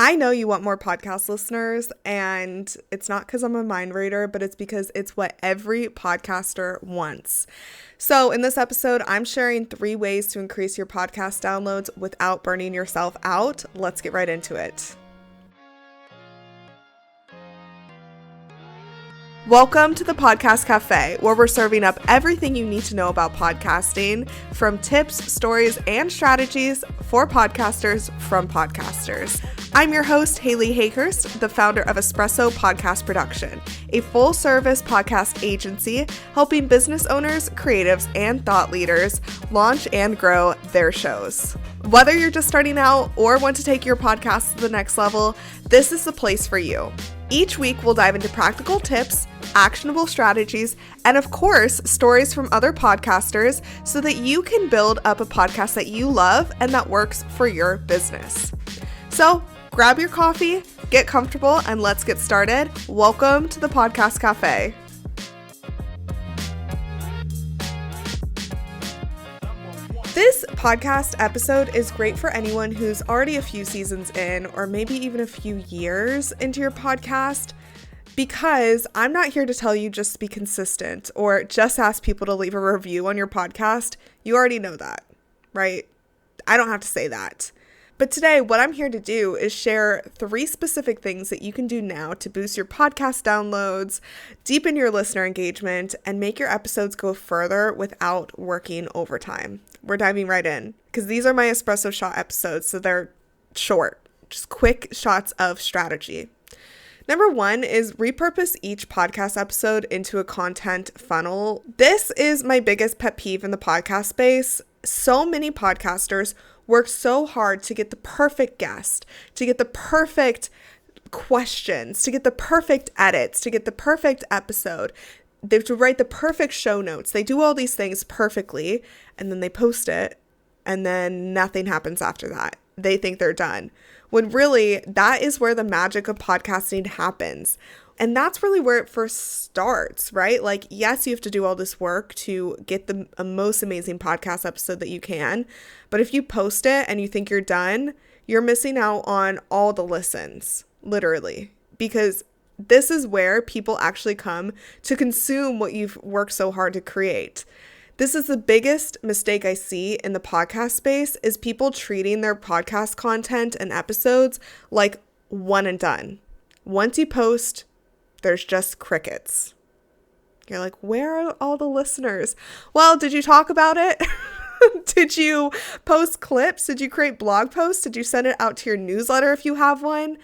I know you want more podcast listeners, and it's not because I'm a mind reader, but it's because it's what every podcaster wants. So in this episode, I'm sharing 3 ways to increase your podcast downloads without burning yourself out. Let's get right into it. Welcome to the Podcast Cafe, where we're serving up everything you need to know about podcasting, from tips, stories, and strategies for podcasters from podcasters. I'm your host, Hayleigh Hayhurst, the founder of Espresso Podcast Production, a full-service podcast agency helping business owners, creatives, and thought leaders launch and grow their shows. Whether you're just starting out or want to take your podcast to the next level, this is the place for you. Each week, we'll dive into practical tips, actionable strategies, and of course, stories from other podcasters so that you can build up a podcast that you love and that works for your business. So grab your coffee, get comfortable, and let's get started. Welcome to the Podcast Cafe. This podcast episode is great for anyone who's already a few seasons in, or maybe even a few years into your podcast, because I'm not here to tell you just to be consistent or just ask people to leave a review on your podcast. You already know that, right? I don't have to say that. But today, what I'm here to do is share 3 specific things that you can do now to boost your podcast downloads, deepen your listener engagement, and make your episodes go further without working overtime. We're diving right in because these are my espresso shot episodes, so they're short, just quick shots of strategy. Number 1 is repurpose each podcast episode into a content funnel. This is my biggest pet peeve in the podcast space. So many podcasters work so hard to get the perfect guest, to get the perfect questions, to get the perfect edits, to get the perfect episode. They have to write the perfect show notes. They do all these things perfectly, and then they post it, and then nothing happens after that. They think they're done, when really that is where the magic of podcasting happens. And that's really where it first starts, right? Like, yes, you have to do all this work to get the most amazing podcast episode that you can. But if you post it and you think you're done, you're missing out on all the listens, literally, because this is where people actually come to consume what you've worked so hard to create. This is the biggest mistake I see in the podcast space, is people treating their podcast content and episodes like one and done. Once you post, there's just crickets. You're like, where are all the listeners? Well, did you talk about it? Did you post clips? Did you create blog posts? Did you send it out to your newsletter if you have one?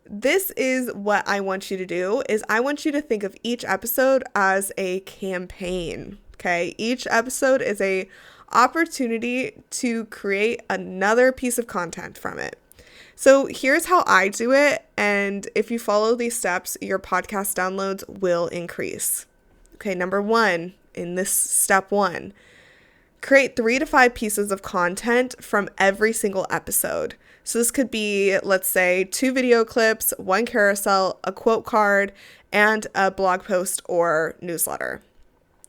This is what I want you to do, is I want you to think of each episode as a campaign, okay? Each episode is a opportunity to create another piece of content from it. So here's how I do it, and if you follow these steps, your podcast downloads will increase. Okay, number 1, in this step 1, create 3 to 5 pieces of content from every single episode. So this could be, let's say, 2 video clips, 1 carousel, a quote card, and a blog post or newsletter.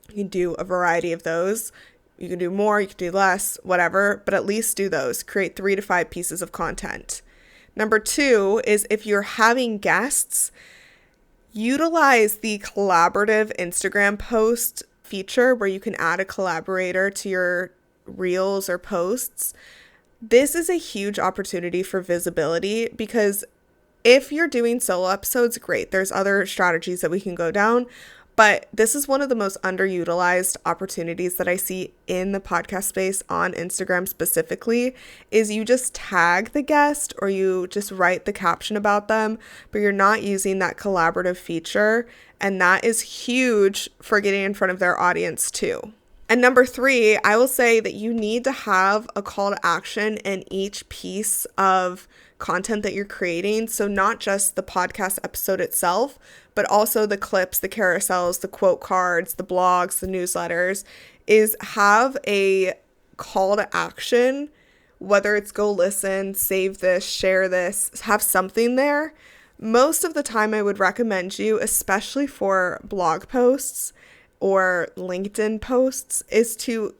You can do a variety of those. You can do more, you can do less, whatever, but at least do those. Create 3 to 5 pieces of content. Number 2 is, if you're having guests, utilize the collaborative Instagram post feature where you can add a collaborator to your reels or posts. This is a huge opportunity for visibility, because if you're doing solo episodes, great. There's other strategies that we can go down, but this is one of the most underutilized opportunities that I see in the podcast space on Instagram specifically, is you just tag the guest or you just write the caption about them, but you're not using that collaborative feature. And that is huge for getting in front of their audience too. And number 3, I will say that you need to have a call to action in each piece of content that you're creating. So not just the podcast episode itself, but also the clips, the carousels, the quote cards, the blogs, the newsletters, is have a call to action, whether it's go listen, save this, share this, have something there. Most of the time I would recommend you, especially for blog posts or LinkedIn posts, is to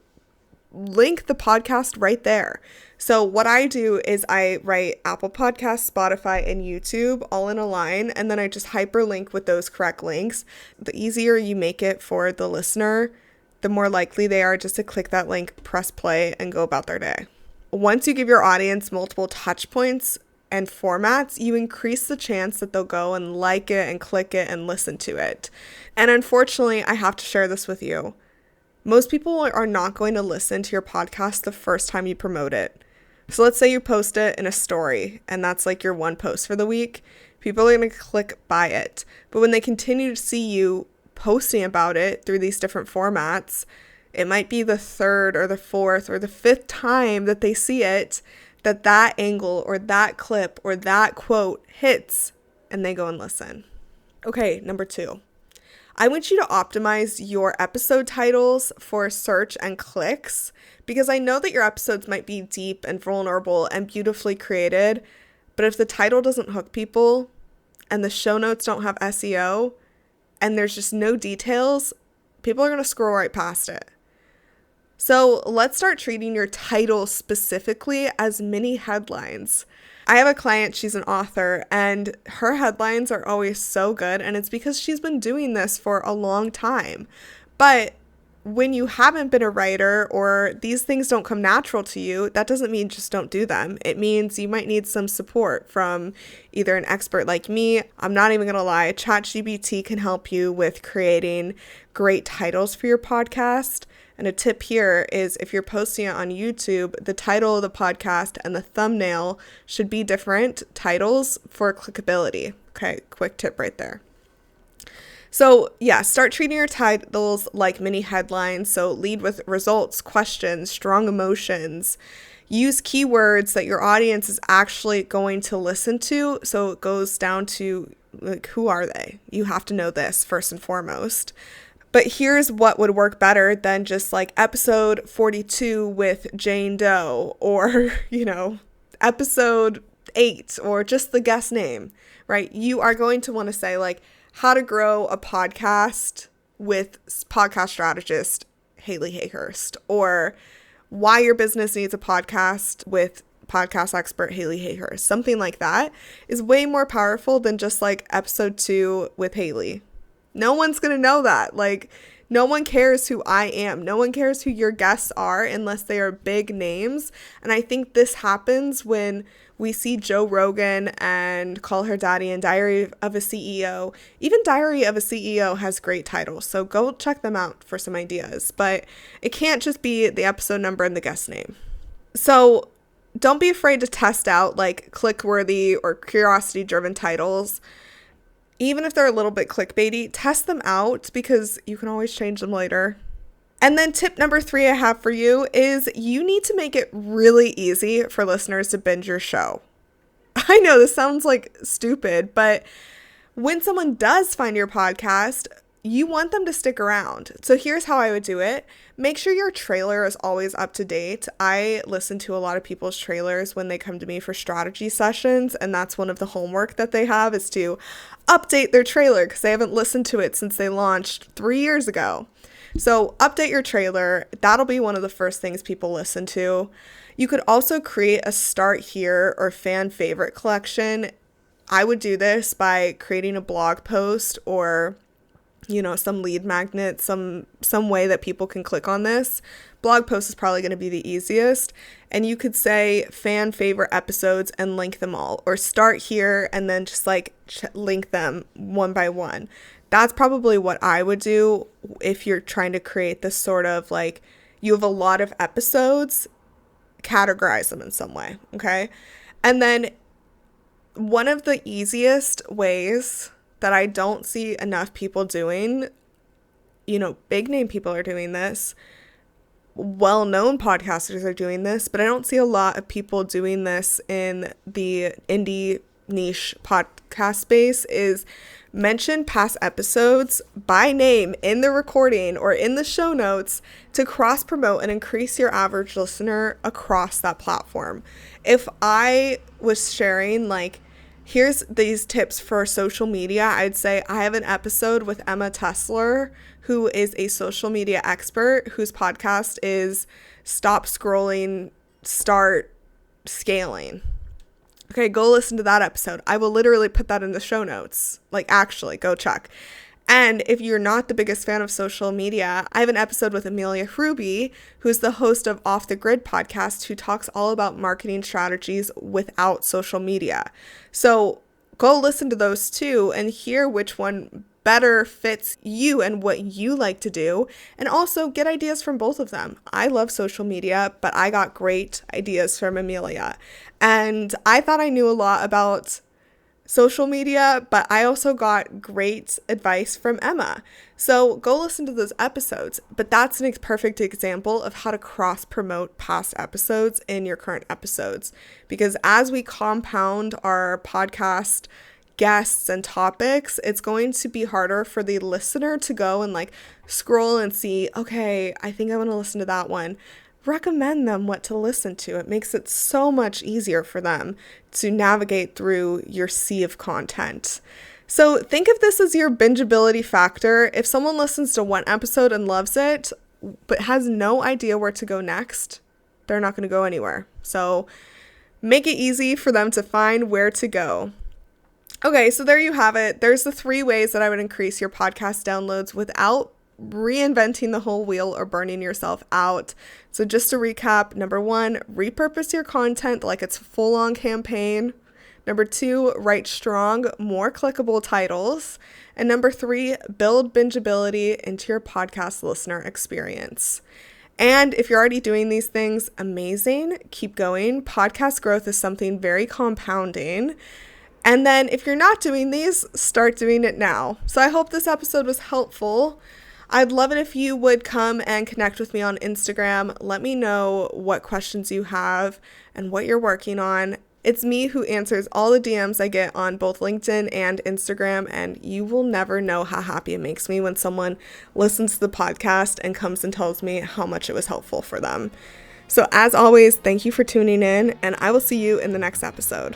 link the podcast right there. So what I do is I write Apple Podcasts, Spotify, and YouTube all in a line, and then I just hyperlink with those correct links. The easier you make it for the listener, the more likely they are just to click that link, press play, and go about their day. Once you give your audience multiple touch points and formats, you increase the chance that they'll go and like it and click it and listen to it. And unfortunately, I have to share this with you. Most people are not going to listen to your podcast the first time you promote it. So let's say you post it in a story and that's like your one post for the week. People are going to click by it. But when they continue to see you posting about it through these different formats, it might be the third or the fourth or the fifth time that they see it, that angle or that clip or that quote hits and they go and listen. Okay, number 2. I want you to optimize your episode titles for search and clicks, because I know that your episodes might be deep and vulnerable and beautifully created, but if the title doesn't hook people and the show notes don't have SEO and there's just no details, people are going to scroll right past it. So let's start treating your title specifically as mini headlines. I have a client, she's an author, and her headlines are always so good, and it's because she's been doing this for a long time. But when you haven't been a writer or these things don't come natural to you, that doesn't mean just don't do them. It means you might need some support from either an expert like me. I'm not even going to lie, ChatGPT can help you with creating great titles for your podcast. And a tip here is if you're posting it on YouTube, the title of the podcast and the thumbnail should be different titles for clickability. Okay, quick tip right there. So yeah, start treating your titles like mini headlines. So lead with results, questions, strong emotions. Use keywords that your audience is actually going to listen to. So it goes down to like, who are they? You have to know this first and foremost. But here's what would work better than just like episode 42 with Jane Doe or, episode 8 or just the guest name, right? You are going to want to say like how to grow a podcast with podcast strategist Hayleigh Hayhurst, or why your business needs a podcast with podcast expert Hayleigh Hayhurst. Something like that is way more powerful than just like episode 2 with Hayleigh. No one's going to know that. Like, no one cares who I am. No one cares who your guests are unless they are big names. And I think this happens when we see Joe Rogan and Call Her Daddy and Diary of a CEO. Even Diary of a CEO has great titles. So go check them out for some ideas. But it can't just be the episode number and the guest name. So don't be afraid to test out like click-worthy or curiosity-driven titles. Even if they're a little bit clickbaity, test them out because you can always change them later. And then tip number 3 I have for you is you need to make it really easy for listeners to binge your show. I know this sounds like stupid, but when someone does find your podcast, you want them to stick around. So here's how I would do it. Make sure your trailer is always up to date. I listen to a lot of people's trailers when they come to me for strategy sessions, and that's one of the homework that they have is to update their trailer because they haven't listened to it since they launched 3 years ago. So update your trailer. That'll be one of the first things people listen to. You could also create a start here or fan favorite collection. I would do this by creating a blog post or some lead magnet, some way that people can click on this. Blog post is probably going to be the easiest. And you could say fan favorite episodes and link them all, or start here and then just like link them one by one. That's probably what I would do if you're trying to create this sort of like, you have a lot of episodes, categorize them in some way. Okay. And then one of the easiest ways that I don't see enough people doing, big name people are doing this, well-known podcasters are doing this, but I don't see a lot of people doing this in the indie niche podcast space, is mention past episodes by name in the recording or in the show notes to cross-promote and increase your average listener across that platform. If I was sharing like, here's these tips for social media, I'd say I have an episode with Emma Tessler, who is a social media expert whose podcast is stop scrolling, start scaling. Okay, go listen to that episode. I will literally put that in the show notes. Like, actually, go check. And if you're not the biggest fan of social media, I have an episode with Amelia Ruby, who's the host of Off the Grid podcast, who talks all about marketing strategies without social media. So go listen to those too and hear which one better fits you and what you like to do, and also get ideas from both of them. I love social media, but I got great ideas from Amelia. And I thought I knew a lot about social media, but I also got great advice from Emma. So go listen to those episodes. But that's a perfect example of how to cross promote past episodes in your current episodes. Because as we compound our podcast guests and topics, it's going to be harder for the listener to go and like scroll and see, okay, I think I want to listen to that one. Recommend them what to listen to. It makes it so much easier for them to navigate through your sea of content. So think of this as your bingeability factor. If someone listens to one episode and loves it, but has no idea where to go next, they're not going to go anywhere. So make it easy for them to find where to go. Okay, so there you have it. There's the 3 ways that I would increase your podcast downloads without reinventing the whole wheel or burning yourself out. So just to recap, number 1, repurpose your content like it's a full-on campaign. Number 2, write strong, more clickable titles. And number 3, build bingeability into your podcast listener experience. And if you're already doing these things, amazing. Keep going. Podcast growth is something very compounding. And then if you're not doing these, start doing it now. So I hope this episode was helpful. I'd love it if you would come and connect with me on Instagram. Let me know what questions you have and what you're working on. It's me who answers all the DMs I get on both LinkedIn and Instagram, and you will never know how happy it makes me when someone listens to the podcast and comes and tells me how much it was helpful for them. So as always, thank you for tuning in, and I will see you in the next episode.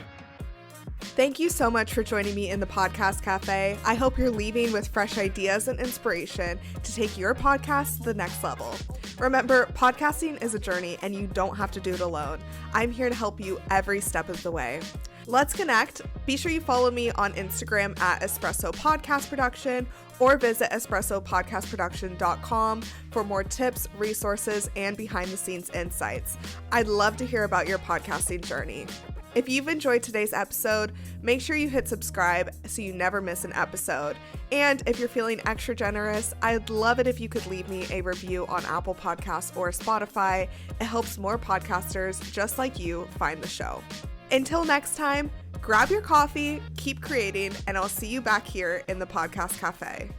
Thank you so much for joining me in the Podcast Cafe. I hope you're leaving with fresh ideas and inspiration to take your podcast to the next level. Remember, podcasting is a journey and you don't have to do it alone. I'm here to help you every step of the way. Let's connect. Be sure you follow me on Instagram at Espresso Podcast Production or visit espressopodcastproduction.com for more tips, resources, and behind the scenes insights. I'd love to hear about your podcasting journey. If you've enjoyed today's episode, make sure you hit subscribe so you never miss an episode. And if you're feeling extra generous, I'd love it if you could leave me a review on Apple Podcasts or Spotify. It helps more podcasters just like you find the show. Until next time, grab your coffee, keep creating, and I'll see you back here in the Podcast Cafe.